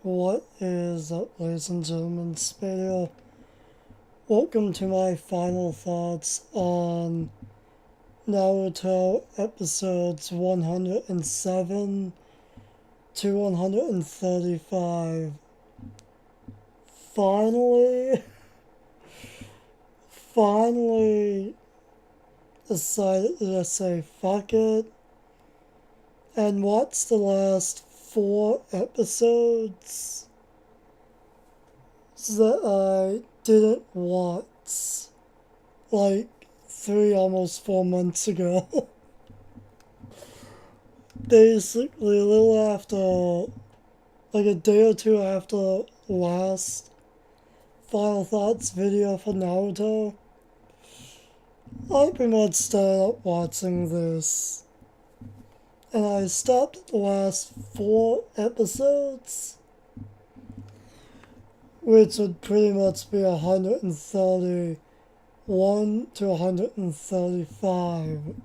What is up, ladies and gentlemen? Spade. Welcome to my final thoughts on Naruto episodes 107 to 135. Finally, finally decided to just say fuck it and watch the last 4 episodes that I didn't watch like 3, almost 4 months ago. Basically, a little after, like a day or two after last Final Thoughts video for Naruto, I pretty much started up watching this. And I stopped at the last 4 episodes, which would pretty much be 131 to 135.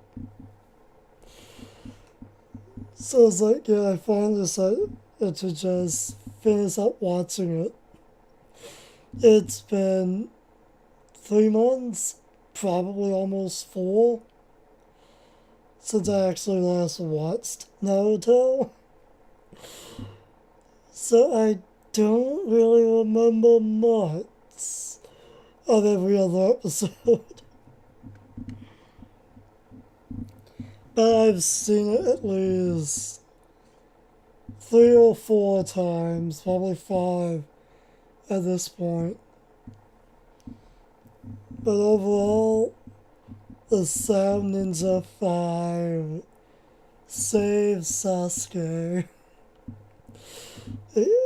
So it's like, yeah, I finally decided to just finish up watching it. It's been 3 months, probably almost 4, since I actually last watched Naruto. So I don't really remember much of every other episode. But I've seen it at least 3 or 4 times, probably 5 at this point. But overall, the Sound Ninja 5 save Sasuke.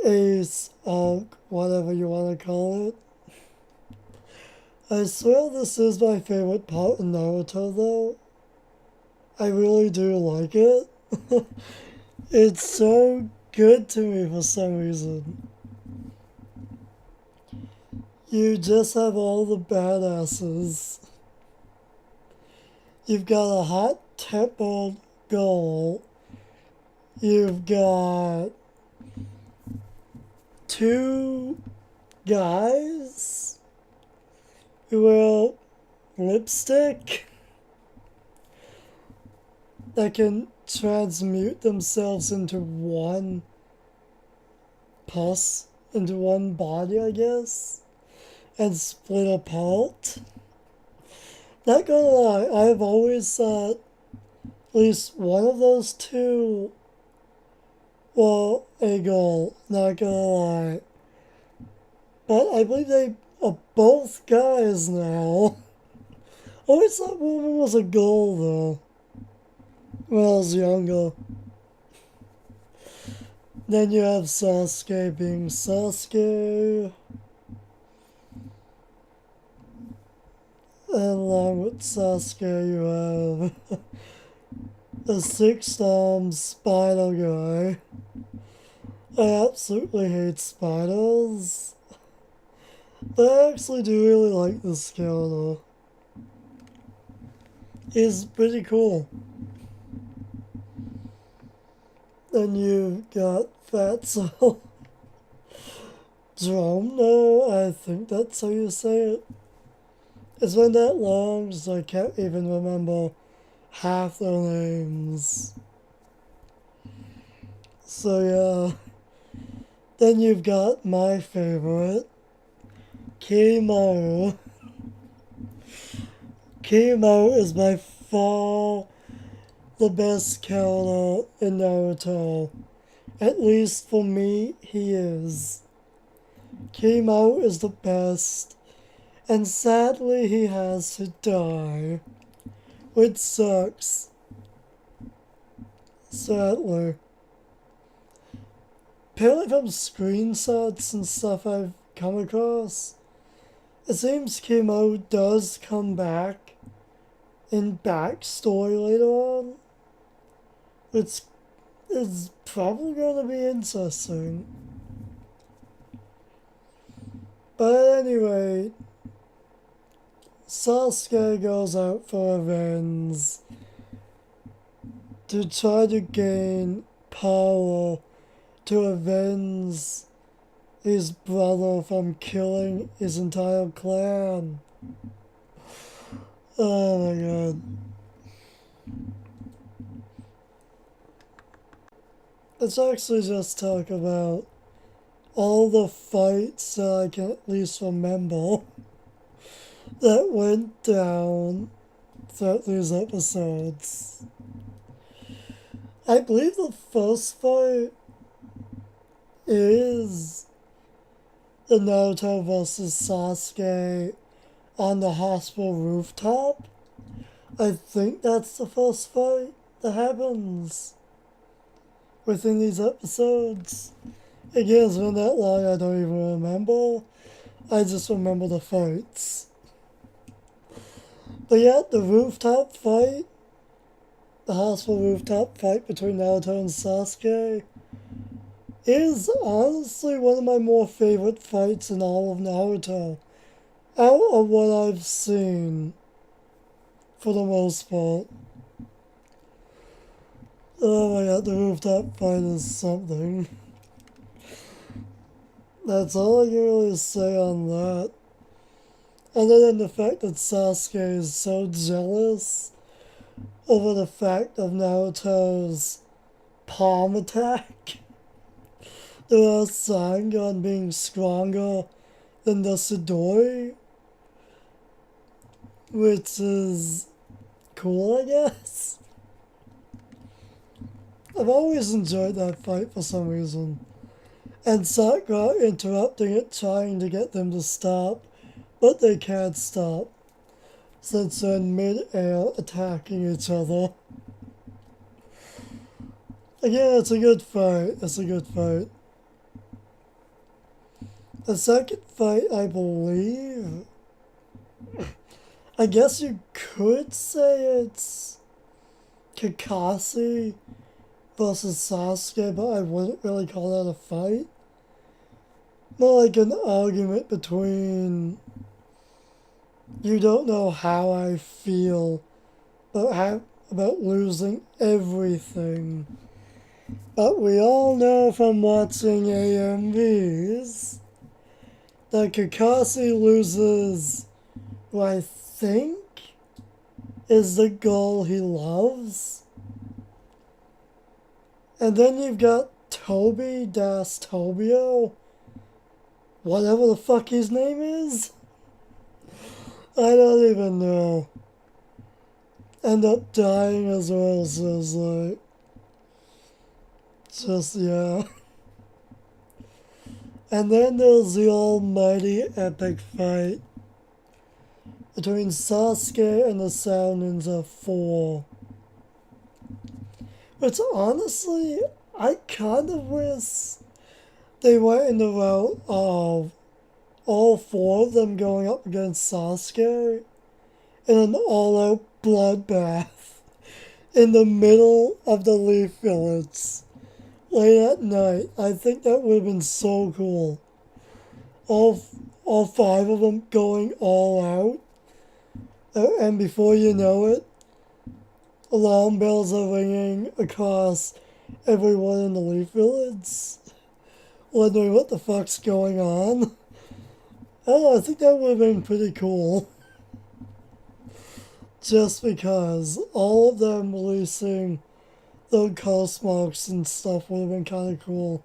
Ace, Unk, whatever you want to call it. I swear this is my favorite part in Naruto though. I really do like it. It's so good to me for some reason. You just have all the badasses. You've got a hot-tempered girl. You've got 2 guys who wear lipstick that can transmute themselves into one into one body, I guess, and split apart. Not gonna lie, I've always thought at least one of those 2 were a girl, not gonna lie. But I believe they are both guys now. Always thought one of them was a girl though, when I was younger. Then you have Sasuke being Sasuke. And along with Sasuke, you have the 6-armed spider guy. I absolutely hate spiders. But I actually do really like this character. He's pretty cool. Then you've got Fatso. Dromno, I think that's how you say it. It's been that long, so I can't even remember half their names. So yeah. Then you've got my favorite, Kimo. Kimo is by far the best character in Naruto. At least for me, he is. Kimo is the best, and sadly he has to die, which sucks. Sadly. Apparently from screenshots and stuff I've come across, it seems Kimo does come back in backstory later on, which is probably going to be interesting. But anyway, Sasuke goes out for revenge to try to gain power to avenge his brother from killing his entire clan. Oh my god. Let's actually just talk about all the fights that I can at least remember that went down throughout these episodes. I believe the first fight is the Naruto versus Sasuke on the hospital rooftop. I think that's the first fight that happens within these episodes. Again, it's been that long I don't even remember. I just remember the fights. But yeah, the rooftop fight, the hospital rooftop fight between Naruto and Sasuke is honestly one of my more favorite fights in all of Naruto. Out of what I've seen, for the most part. Oh my god, the rooftop fight is something. That's all I can really say on that. Other than the fact that Sasuke is so jealous over the fact of Naruto's palm attack. The Rasengan being stronger than the Sidori. Which is cool, I guess. I've always enjoyed that fight for some reason. And Sakura interrupting it, trying to get them to stop, but they can't stop, since they're in mid-air attacking each other. Again, it's a good fight. It's a good fight. The second fight, I believe, I guess you could say it's Kakashi versus Sasuke, but I wouldn't really call that a fight. More like an argument between you don't know how I feel about losing everything. But we all know from watching AMVs that Kakashi loses who I think is the girl he loves. And then you've got Toby Das Tobio, whatever the fuck his name is. I don't even know. End up dying as well, so it's like, just, yeah. And then there's the almighty epic fight between Sasuke and the Sound Ninja 4. Which honestly, I kind of wish they went in the route of all four of them going up against Sasuke in an all-out bloodbath in the middle of the Leaf Village late at night. I think that would have been so cool. All five of them going all out. And before you know it, alarm bells are ringing across everyone in the Leaf Village, wondering what the fuck's going on. I don't know, I think that would have been pretty cool. Just because all of them releasing the ghost marks and stuff would have been kind of cool.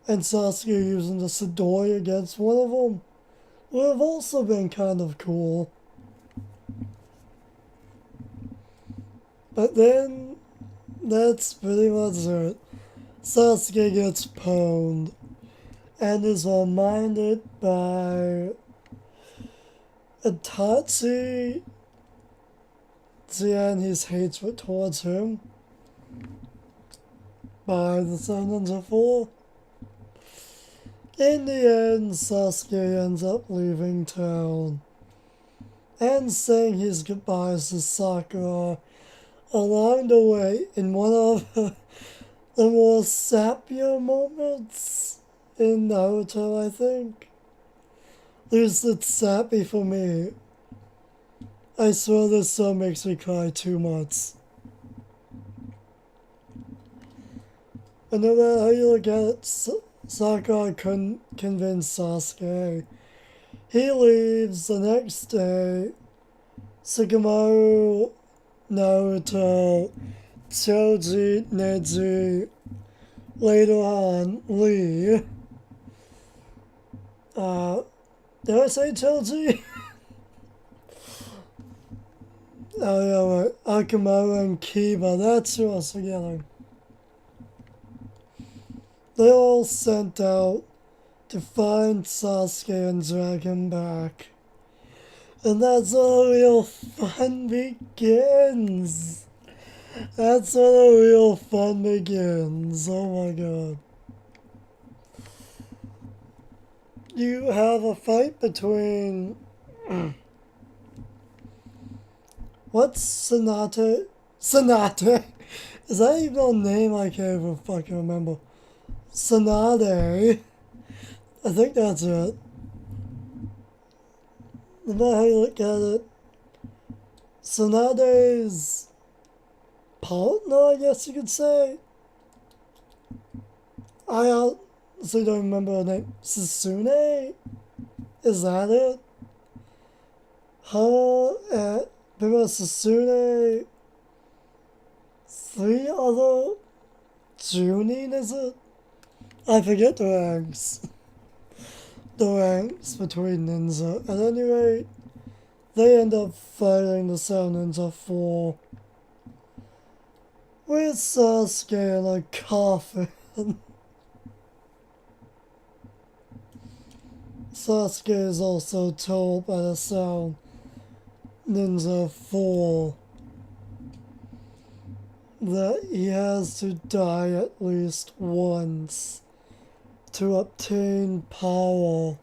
And Sasuke using the Sidori against one of them would have also been kind of cool. But then, that's pretty much it. Sasuke gets pwned and is reminded by Itachi and his hatred towards him by the Sun Ninja 4. In the end, Sasuke ends up leaving town and saying his goodbyes to Sakura along the way in one of the more sappier moments in Naruto, I think. At least it's sappy for me. I swear this song makes me cry too much. But no matter how you look at it, Sakura couldn't convince Sasuke. He leaves the next day. Shikamaru, Naruto, Choji, Neji, later on, Lee. Did I say Choji? Oh yeah, right. Akamaru and Kiba, that's who I was forgetting. They all sent out to find Sasuke and drag him back. And that's where the real fun begins. That's where the real fun begins. Oh my god. You have a fight between... What's Sonata? Sonata? Is that even a name? I can't even fucking remember. Sonade. I think that's it. No matter how you look at it. Sonade's partner, I guess you could say. I honestly don't remember her name. Susune? Is that it? Her and remember Susune, 3 other Junin, is it? I forget the ranks. The ranks between ninja. At any rate, they end up fighting the Sound Ninja 4 with Sasuke in a coffin. Sasuke is also told by the Sound Ninja 4 that he has to die at least once to obtain power.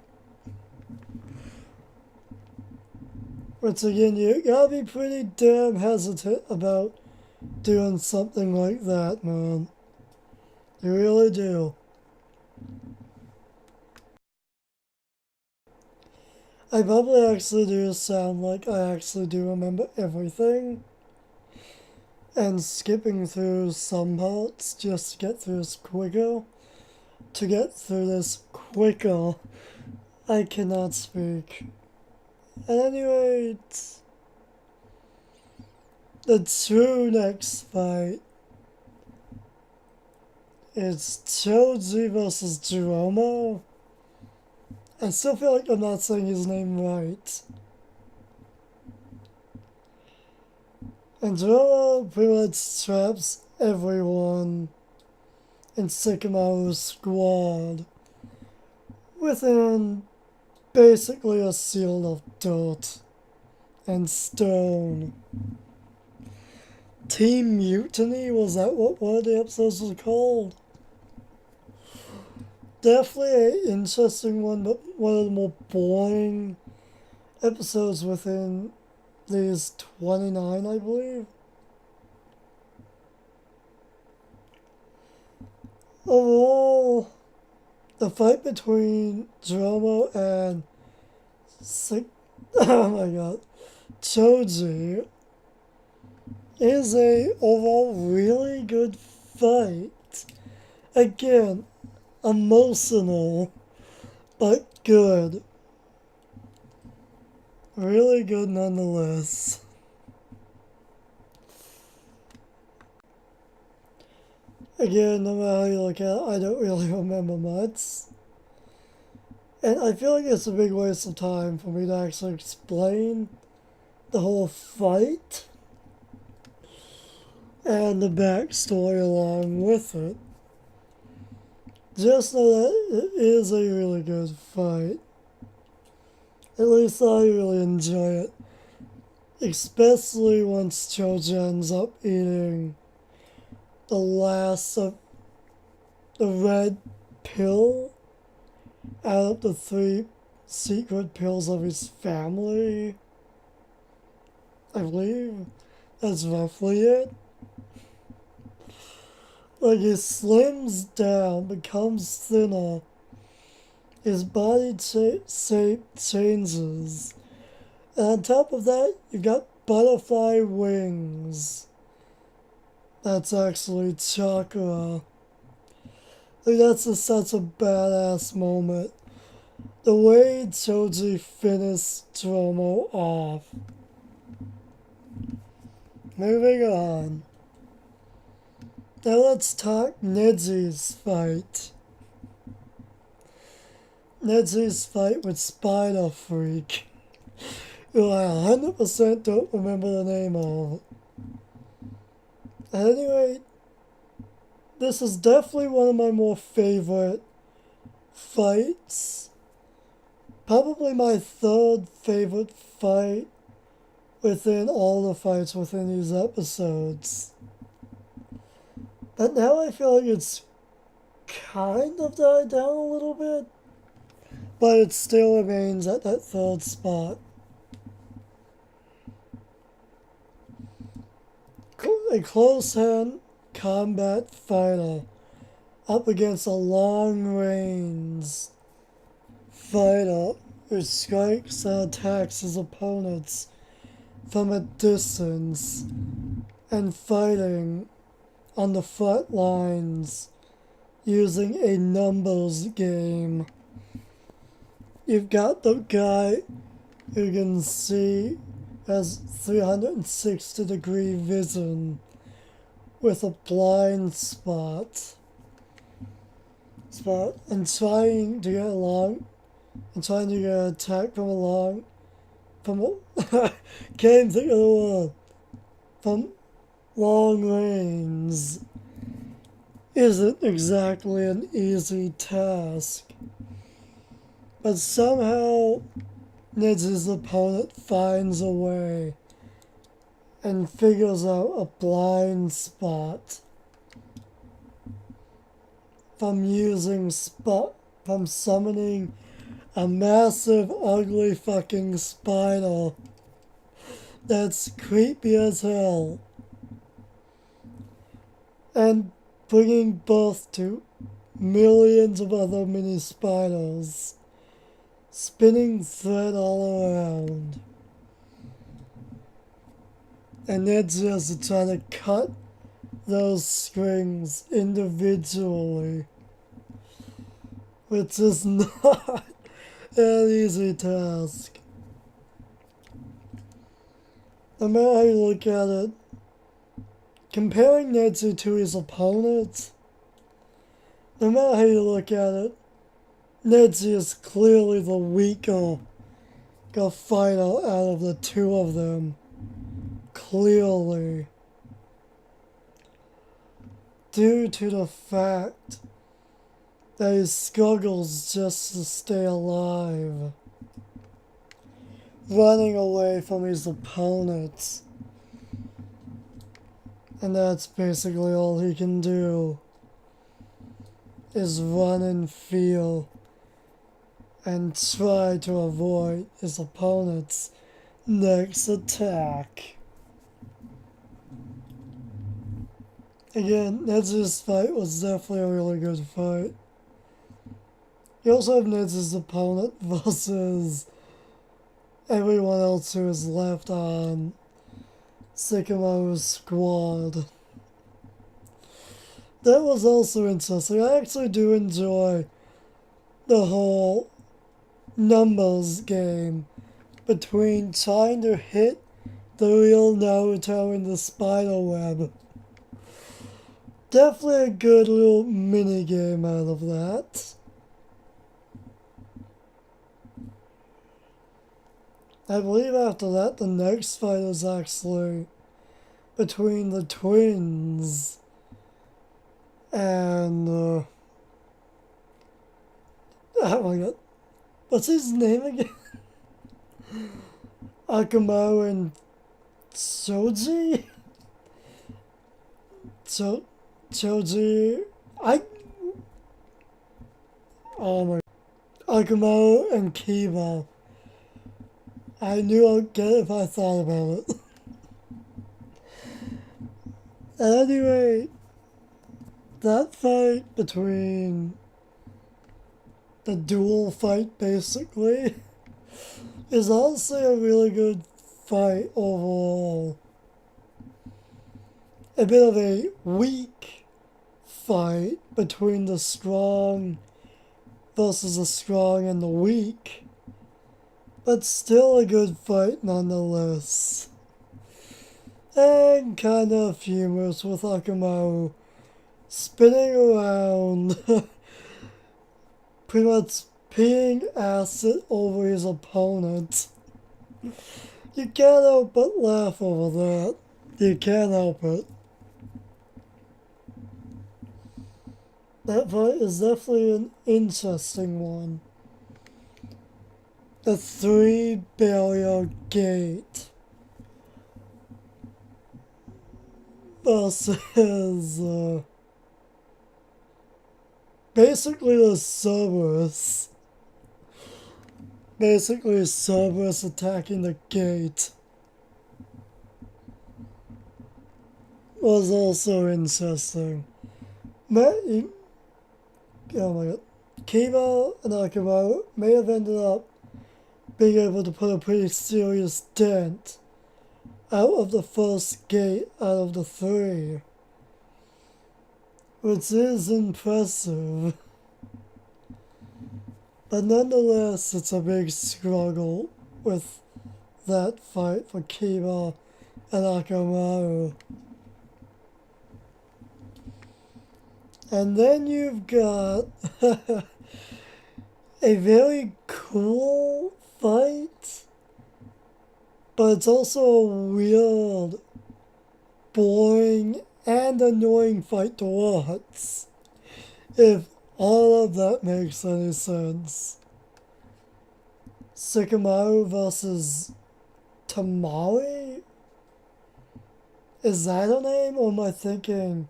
Which again, you gotta be pretty damn hesitant about doing something like that, man. You really do. I probably actually do sound like I actually do remember everything. And skipping through some parts just to get through this quicker. To get through this quicker, I cannot speak. At any rate, the true next fight is Choji versus Jiromo. I still feel like I'm not saying his name right. And Jiromo pretty much traps everyone in Shikamaru's squad within basically a seal of dirt and stone. Team Mutiny, was that what one of the episodes was called? Definitely an interesting one, but one of the more boring episodes within these 29, I believe. Overall, the fight between Jiromo and oh my god, Choji is a overall really good fight. Again, emotional, but good. Really good nonetheless. Again, no matter how you look at it, I don't really remember much. And I feel like it's a big waste of time for me to actually explain the whole fight and the backstory along with it. Just know that it is a really good fight. At least I really enjoy it. Especially once Choji ends up eating the last of the red pill out of the 3 secret pills of his family. I believe that's roughly it. Like, he slims down, becomes thinner, his body shape changes, and on top of that, you've got butterfly wings. That's actually chakra. Like, that's just such a badass moment. The way Choji finished Dromo off. Moving on. Now let's talk Neji's fight. Neji's fight with Spider Freak, who I 100% don't remember the name of. Anyway, this is definitely one of my more favorite fights. Probably my third favorite fight within all the fights within these episodes. But now I feel like it's kind of died down a little bit, but it still remains at that third spot. A close-hand combat fighter up against a long-range fighter who strikes and attacks his opponents from a distance and fighting on the front lines using a numbers game. You've got the guy who can see, has 360-degree vision with a blind spot and trying to get along and trying to get an attack can't think of the word, from long range isn't exactly an easy task. But somehow Neji's opponent finds a way and figures out a blind spot from summoning a massive, ugly fucking spider that's creepy as hell, and bringing birth to millions of other mini spiders, spinning thread all around. And Neji has to try to cut those strings individually, which is not an easy task. No matter how you look at it, comparing Neji to his opponent, no matter how you look at it, Neji is clearly the weaker fighter out of the two of them. Clearly. Due to the fact that he struggles just to stay alive, running away from his opponents. And that's basically all he can do, is run and feel and try to avoid his opponent's next attack. Again, Neji's fight was definitely a really good fight. You also have Neji's opponent versus everyone else who is left on Sycamore's squad. That was also interesting. I actually do enjoy the whole numbers game between trying to hit the real Naruto in the spider web. Definitely a good little mini game out of that. I believe after that the next fight is actually between the twins and oh my god, what's his name again? Akamaru and Choji? Choji, oh my, Akamaru and Kiba. I knew I'd get it if I thought about it. Anyway, that fight between the duel fight basically is honestly a really good fight overall. A bit of a weak fight between the strong versus the strong and the weak, but still a good fight nonetheless. And kind of humorous with Akamaru spinning around, pretty much peeing acid over his opponent. You can't help but laugh over that. You can't help it. That fight is definitely an interesting one. The 3-barrier gate versus basically the Cerberus. Basically Cerberus attacking the gate was also interesting. Oh my god. Kimo and Akamaru may have ended up being able to put a pretty serious dent out of the first gate out of the 3, which is impressive. But nonetheless, it's a big struggle with that fight for Kimo and Akamaru. And then you've got a very cool fight, but it's also a weird, boring, and annoying fight to watch, if all of that makes any sense. Shikamaru versus Tamari? Is that a name, or am I thinking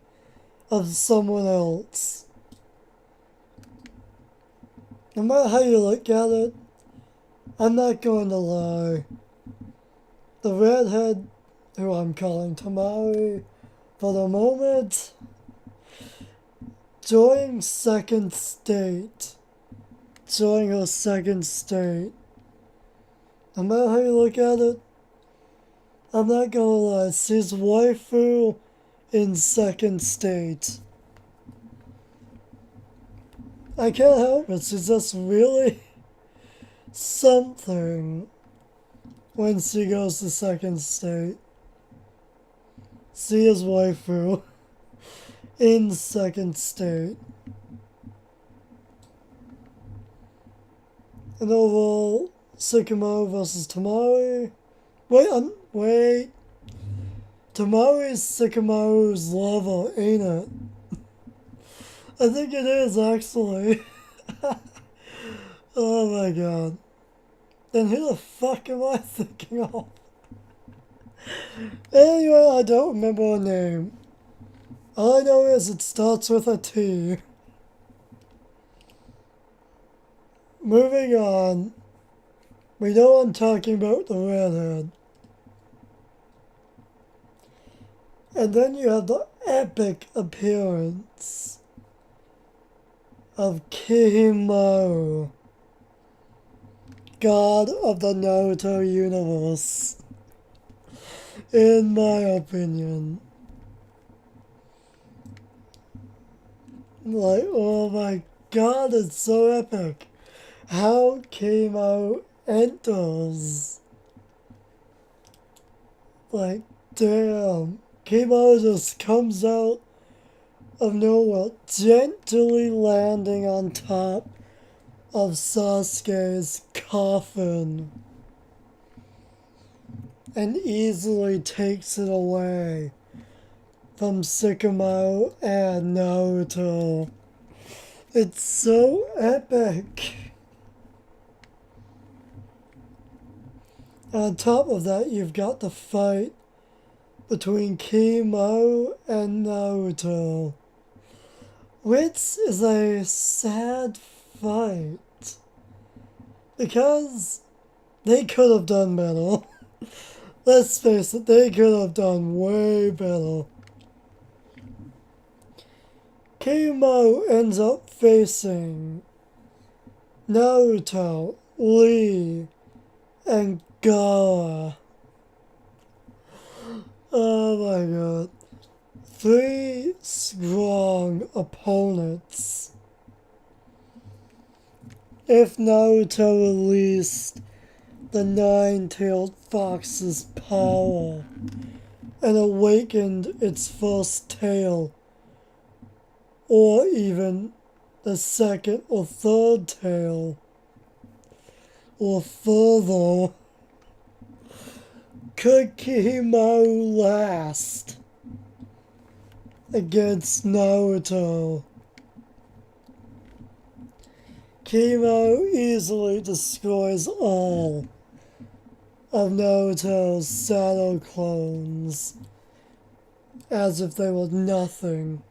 of someone else? No matter how you look at it, I'm not going to lie. The redhead, who I'm calling Tamari for the moment, during second state, during her second state, no matter how you look at it, I'm not gonna lie, she's waifu in second state. I can't help it, she's just really something when she goes to second state. She is waifu in second state. And overall, Shikamaru versus Tamari. Wait. Tamari's Shikamaru's lover, ain't it? I think it is, actually. Oh my god. Then who the fuck am I thinking of? Anyway, I don't remember her name. All I know is it starts with a T. Moving on. We know I'm talking about the redhead. And then you have the epic appearance of Kihimaru, god of the Naruto universe, in my opinion. Like, oh my god, it's so epic how Kihimaru enters. Like, damn. Kihimaru just comes out of nowhere, gently landing on top of Sasuke's coffin, and easily takes it away from Shikamaru and Naruto. It's so epic. On top of that, you've got the fight between Kihimaru and Naruto, which is a sad fight, because they could have done better. Let's face it, they could have done way better. Kihimaru ends up facing Naruto, Lee, and Gaara. Oh my god. three strong opponents. If Naruto released the nine-tailed fox's power and awakened its first tail, or even the second or third tail, or further, could Kimaru last against Naruto? Kimaru easily destroys all of Naruto's shadow clones as if they were nothing,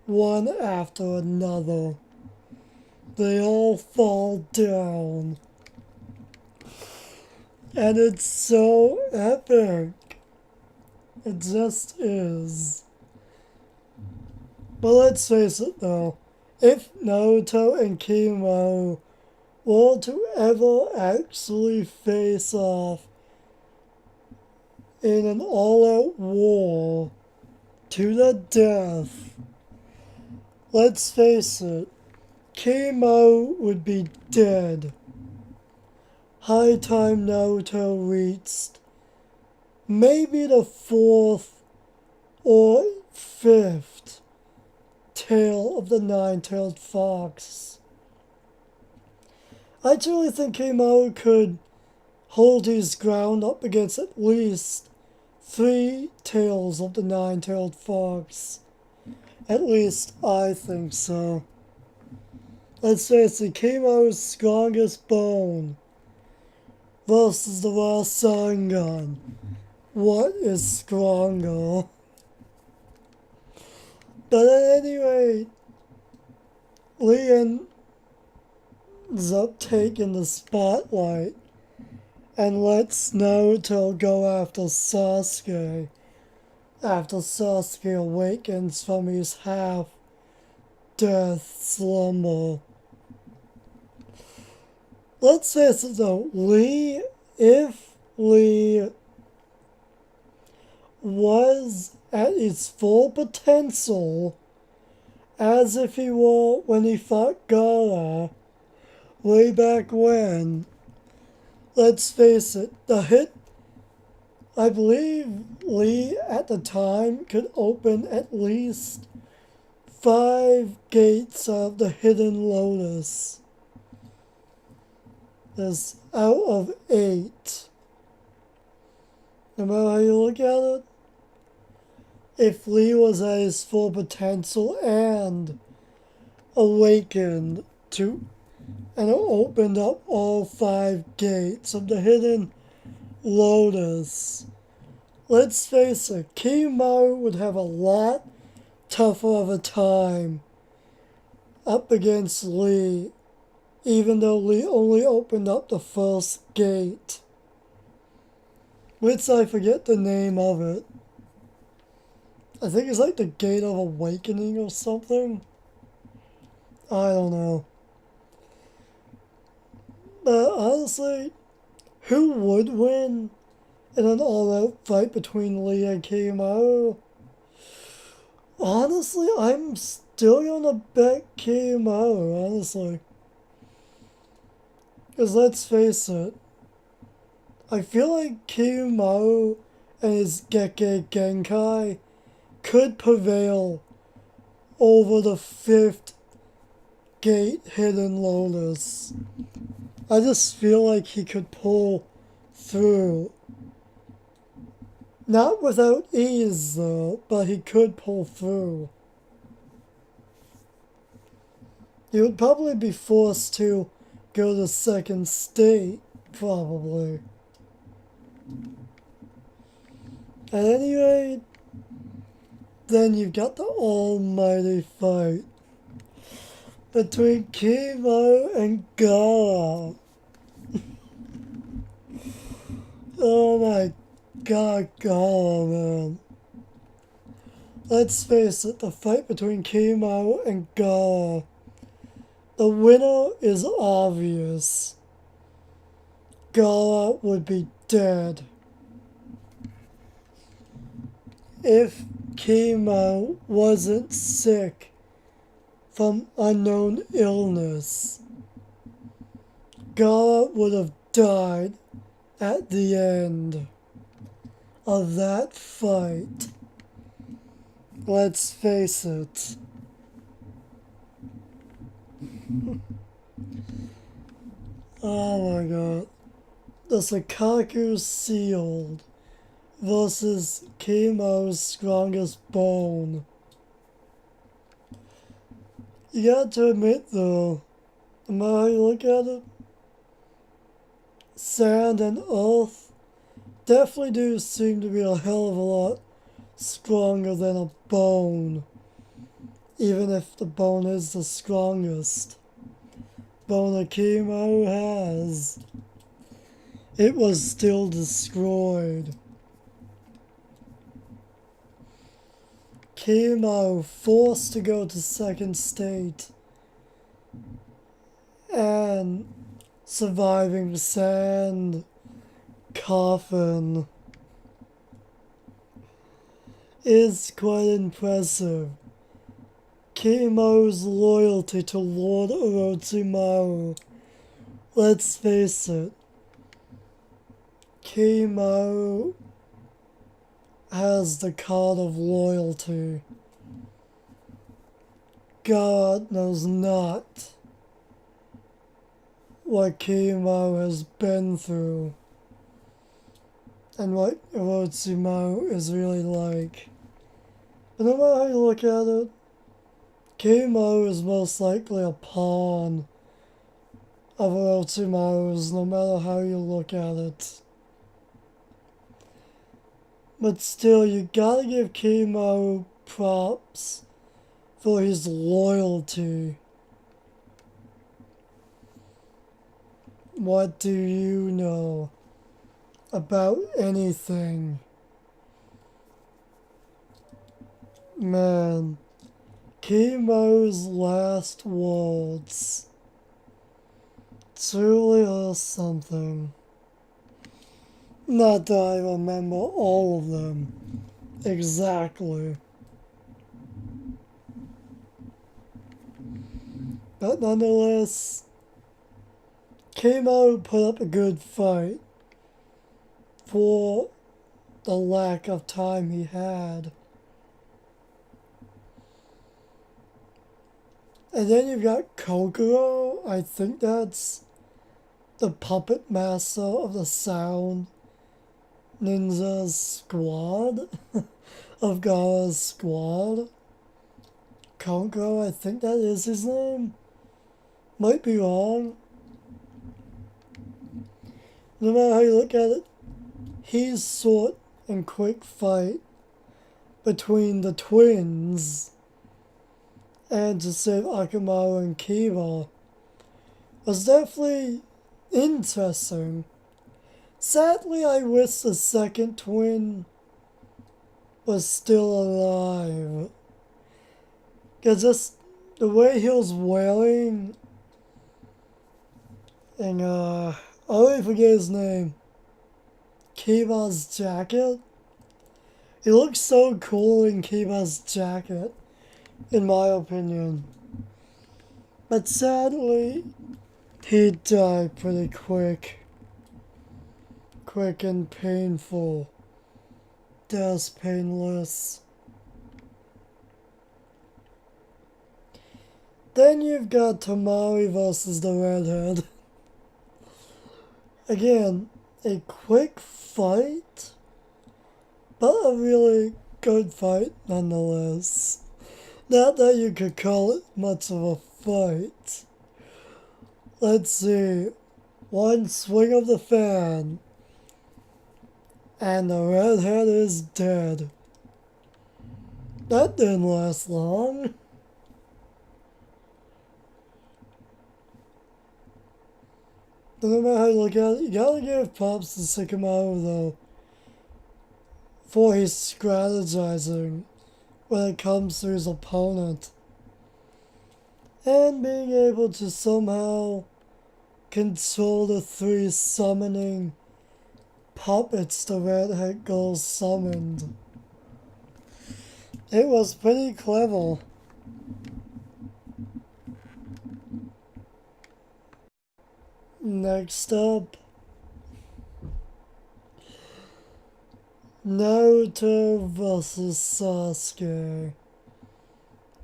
one after another. They all fall down. And it's so epic. It just is. But let's face it though, if Naruto and Kimaru were to ever actually face off in an all-out war to the death, let's face it, Kimaru would be dead. High time Naruto reached maybe the fourth or fifth tail of the nine-tailed fox. I truly think Kimaru could hold his ground up against at least three tails of the nine-tailed fox. At least I think so. Let's face it, Kimaru's strongest bone versus the Rasengan. What is stronger? But at any rate, Lee ends up taking the spotlight and lets Naruto go after Sasuke after Sasuke awakens from his half-death slumber. Let's face it though, if Lee was at his full potential, as if he were when he fought Gaara way back when, let's face it, I believe Lee at the time could open at least 5 gates of the Hidden Lotus. There's out of 8. No matter how you look at it, if Lee was at his full potential and awakened to and opened up all 5 gates of the Hidden Lotus, let's face it, Kimaru would have a lot tougher of a time up against Lee, even though Lee only opened up the first gate, which I forget the name of it. I think it's like the Gate of Awakening or something. I don't know. But honestly, who would win in an all-out fight between Lee and Kimaru? Honestly, I'm still gonna bet Kimaru, honestly. Because let's face it, I feel like Kimaru and his Gekkei Genkai could prevail over the 5th gate Hidden Lotus. I just feel like he could pull through. Not without ease though, but he could pull through. He would probably be forced to go to second state, probably. At any rate, then you've got the almighty fight between Kimaru and Gaara. Oh my god, Gaara, man. Let's face it, the fight between Kimaru and Gaara, the winner is obvious. Gaara would be dead. If Chemo wasn't sick from unknown illness, God would have died at the end of that fight. Let's face it. Oh my god. The Sakaku Sealed versus Chemo's strongest bone. You got to admit though, no matter how you look at it, sand and earth definitely do seem to be a hell of a lot stronger than a bone. Even if the bone is the strongest bone a Chemo has, it was still destroyed. Chemo forced to go to second state and surviving sand coffin is quite impressive. Chemo's loyalty to Lord Orochimaru. Let's face it, Chemo has the card of loyalty. God knows not what Chemo has been through and what Orochimaru is really like. But no matter how you look at it, Chemo is most likely a pawn of Orochimaru's, no matter how you look at it. But still, you gotta give Chemo props for his loyalty. What do you know about anything? Man, Chemo's last words truly are something. Not that I remember all of them exactly. But nonetheless, Chemo put up a good fight for the lack of time he had. And then you've got Kokoro. I think that's the puppet master of the Sound Ninja's squad, of Gaara's squad. Kokoro, I think that is his name. Might be wrong. No matter how you look at it, his short and quick fight between the twins and to save Akamaru and Kiba was definitely interesting. Sadly, I wish the second twin was still alive. Because just the way he was wearing, and I already forget his name, Kiba's jacket. He looks so cool in Kiba's jacket, in my opinion. But sadly, he died pretty quick. Quick and painful. Just painless. Then you've got Tamari versus the redhead. Again, a quick fight, but a really good fight nonetheless. Not that you could call it much of a fight. Let's see. One swing of the fan, and the redhead is dead. That didn't last long. No matter how you look at it, you gotta give props to Shikamaru though, for his strategizing when it comes to his opponent. And being able to somehow control the three summoning puppets the redhead girl summoned. It was pretty clever. Next up, Naruto vs. Sasuke.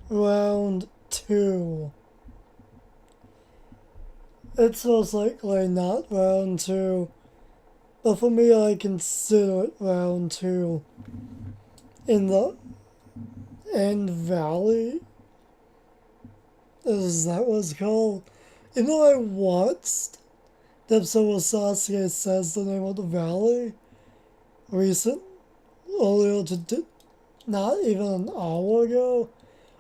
Round 2. It's most likely not round 2, but for me I consider it round 2. In the End Valley? Is that what it's called? You know, I watched the episode where Sasuke says the name of the valley earlier not even an hour ago.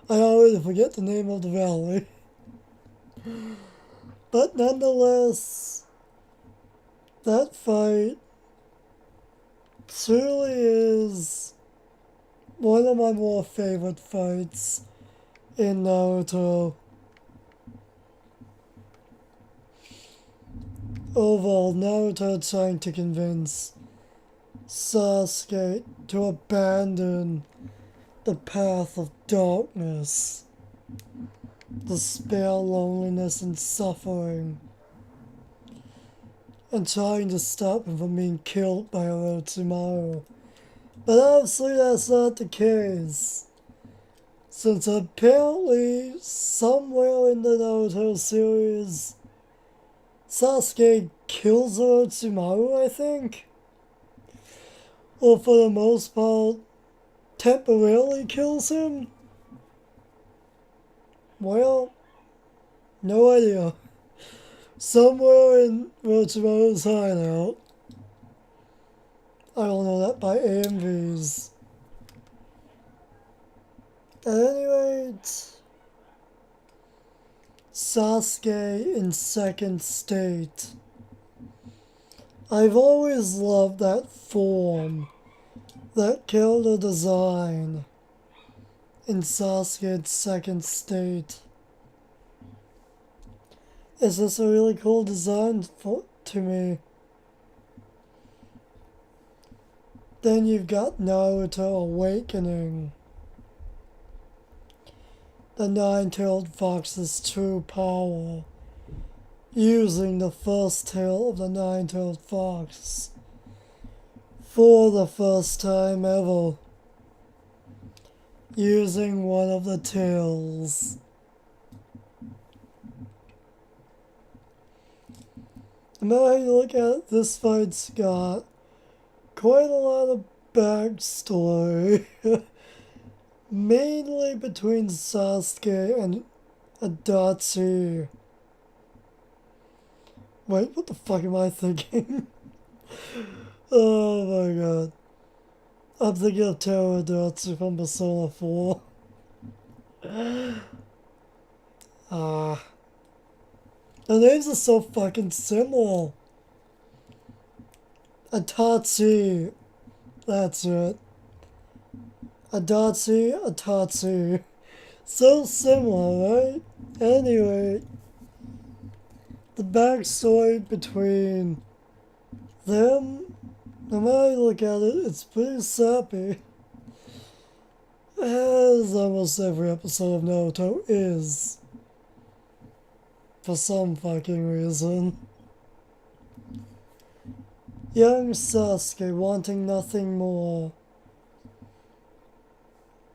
I already forget the name of the valley. But nonetheless, that fight truly is one of my more favorite fights in Naruto. Overall, Naruto trying to convince Sasuke to abandon the path of darkness, despair, loneliness, and suffering, and trying to stop him from being killed by Orochimaru. But obviously that's not the case, since apparently somewhere in the Naruto series, Sasuke kills Orochimaru, I think? Or for the most part, temporarily kills him? Well, no idea. Somewhere in Orochimaru's hideout. I don't know that by AMVs. At any rate, Sasuke in second state. I've always loved that form, that character design in Sasuke's second state. It's just a really cool design to me. Then you've got Naruto awakening. The nine-tailed fox's true power, using the first tail of the nine-tailed fox for the first time ever, using one of the tails. No matter how you look at it, this fight's got quite a lot of backstory. Mainly between Sasuke and Adachi. Wait, what the fuck am I thinking? Oh my god. I'm thinking of Terra Adachi from Persona 4. Ah. The names are so fucking similar. Adachi. That's it. Adachi. So similar, right? Anyway, the backstory between them, no matter how you look at it, it's pretty sappy. As almost every episode of Naruto is. For some fucking reason. Young Sasuke wanting nothing more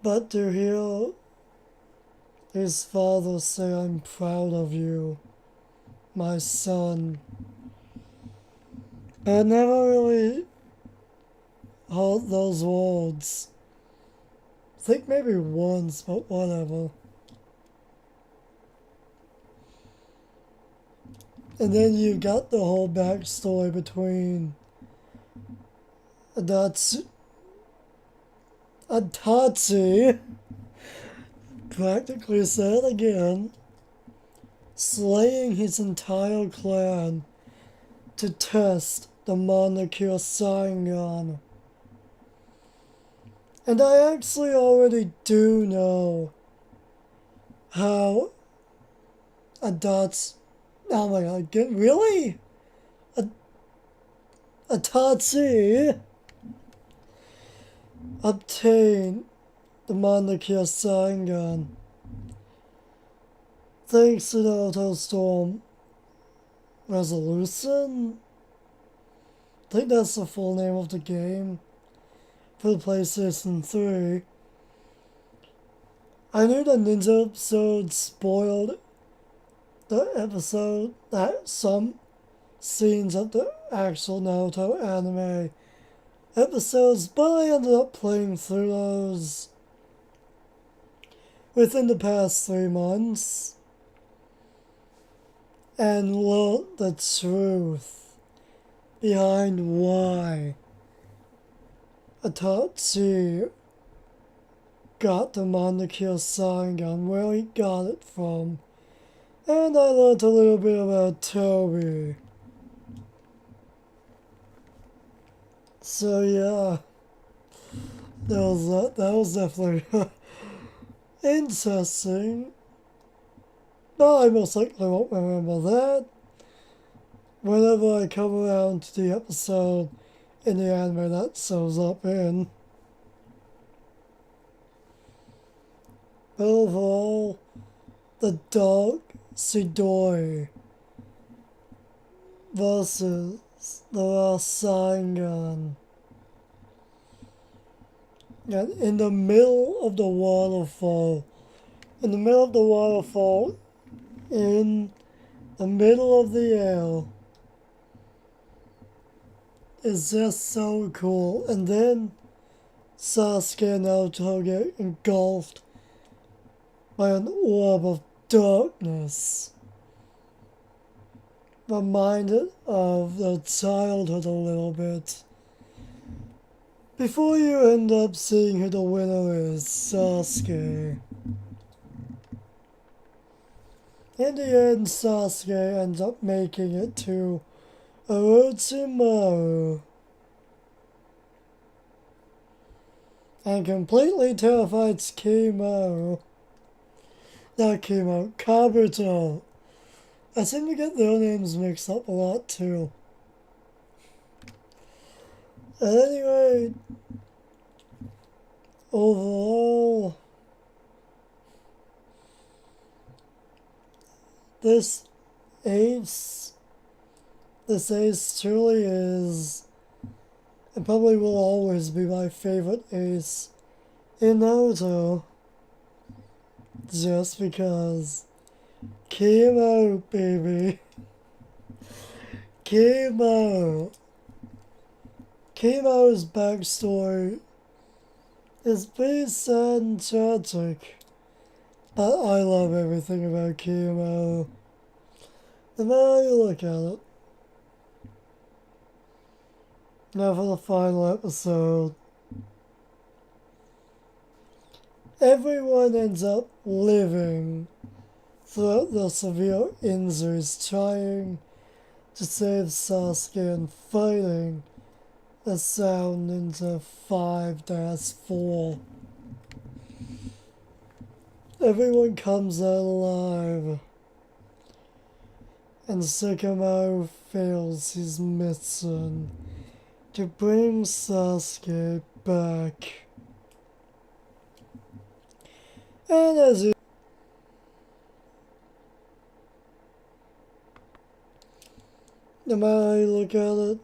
but to hear his father say, "I'm proud of you, my son." I never really heard those words. I think maybe once, but whatever. And then you got the whole backstory between Adachi, practically said again, slaying his entire clan to test the Monocure Sharingan. And I actually already do know how Adachi, oh my god, really? Adachi obtained the Mandakia Sangan. Thanks to the Auto Storm Resolution. I think that's the full name of the game for the PlayStation 3. I knew the ninja episode spoiled the episode, that some scenes of the actual Naruto anime episodes, but I ended up playing through those within the past 3 months and learned the truth behind why Itachi got the Mandakia Sangan, where he got it from, and I learned a little bit about Toby. So yeah, that was definitely interesting. But I most likely won't remember that whenever I come around to the episode in the anime that shows up in. But overall, the Dark Sidori versus the Rasengan. And in the middle of the waterfall, in the middle of the air, is just so cool. And then Sasuke and Naruto get engulfed by an orb of darkness. Reminded of their childhood a little bit. Before you end up seeing who the winner is, Sasuke. In the end, Sasuke ends up making it to Orochimaru and completely terrifies Kabuto. I seem to get their names mixed up a lot too. At any rate, overall, this ace truly is, and probably will always be, my favorite ace in Naruto. Just because Kimaru, baby. Kimaru's backstory is pretty sad and tragic, but I love everything about Kimaru. No matter how you look at it. Now for the final episode. Everyone ends up living throughout their severe injuries, trying to save Sasuke and fighting the Sound Ninja 5-4. Everyone comes out alive, and Shikamaru fails his mission to bring Sasuke back. And as you no matter how you look at it,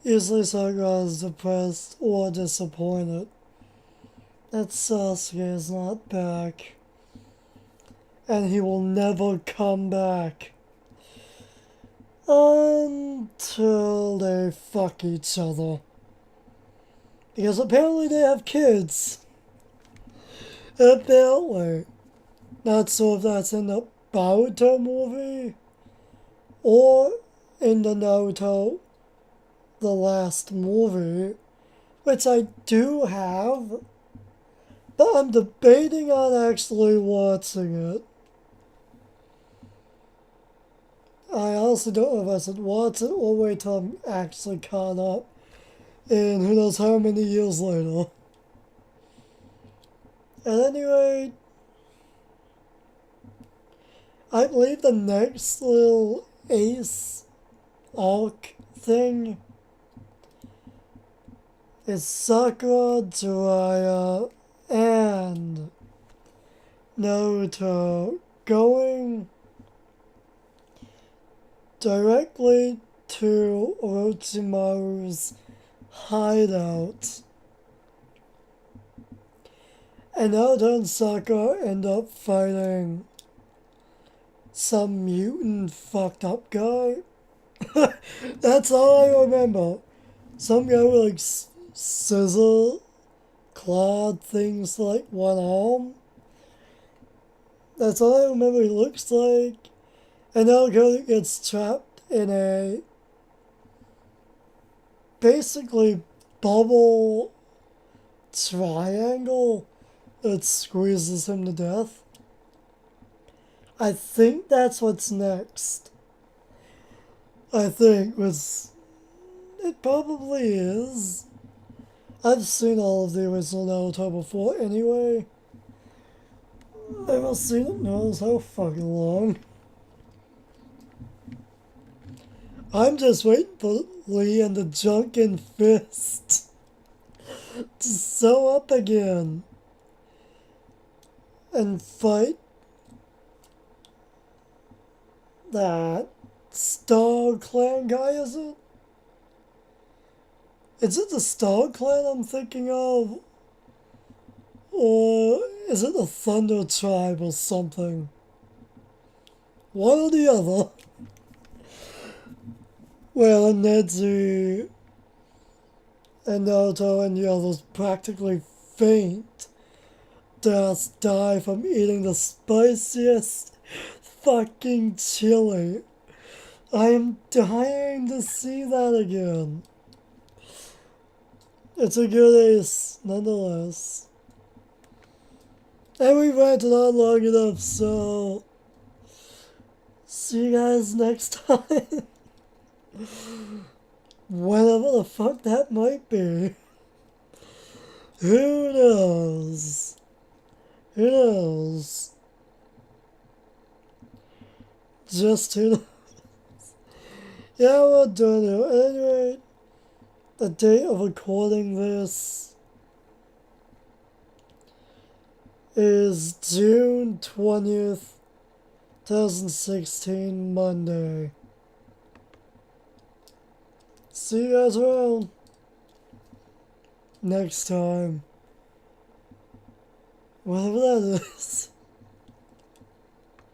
usually Sakura is depressed or disappointed that Sasuke is not back, and he will never come back until they fuck each other. Because apparently they have kids. Apparently. Not sure if that's in the Naruto movie or in the Naruto the last movie, which I do have, but I'm debating on actually watching it. I also don't know if I should watch it or wait till I'm actually caught up in who knows how many years later. At any rate, I believe the next little Ace arc thing is Sakura, Jiraiya, and Naruto going directly to Orochimaru's hideout. And Naruto and Sakura end up fighting some mutant fucked up guy. That's all I remember. Some guy with like scissor clawed things like one arm. That's all I remember he looks like. And Naruto gets trapped in a basically bubble triangle that squeezes him to death. I think that's what's next. I think was it probably is. I've seen all of the original Naruto before anyway. I've seen it knows how fucking long. I'm just waiting for Lee and the Drunken Fist to sew up again and fight that Star Clan guy, is it? Is it the Star Clan I'm thinking of? Or is it the Thunder Tribe or something? One or the other. Well, Nezu and Naruto and the others practically faint. Just die from eating the spiciest fucking chili. I am dying to see that again. It's a good ace, nonetheless. And we ranted on long enough, so see you guys next time. Whatever the fuck that might be. Who knows? Who knows? Just who knows? Yeah, we're doing it. Anyway, the date of recording this is June 20th, 2016, Monday. See you guys around next time. Whatever that is.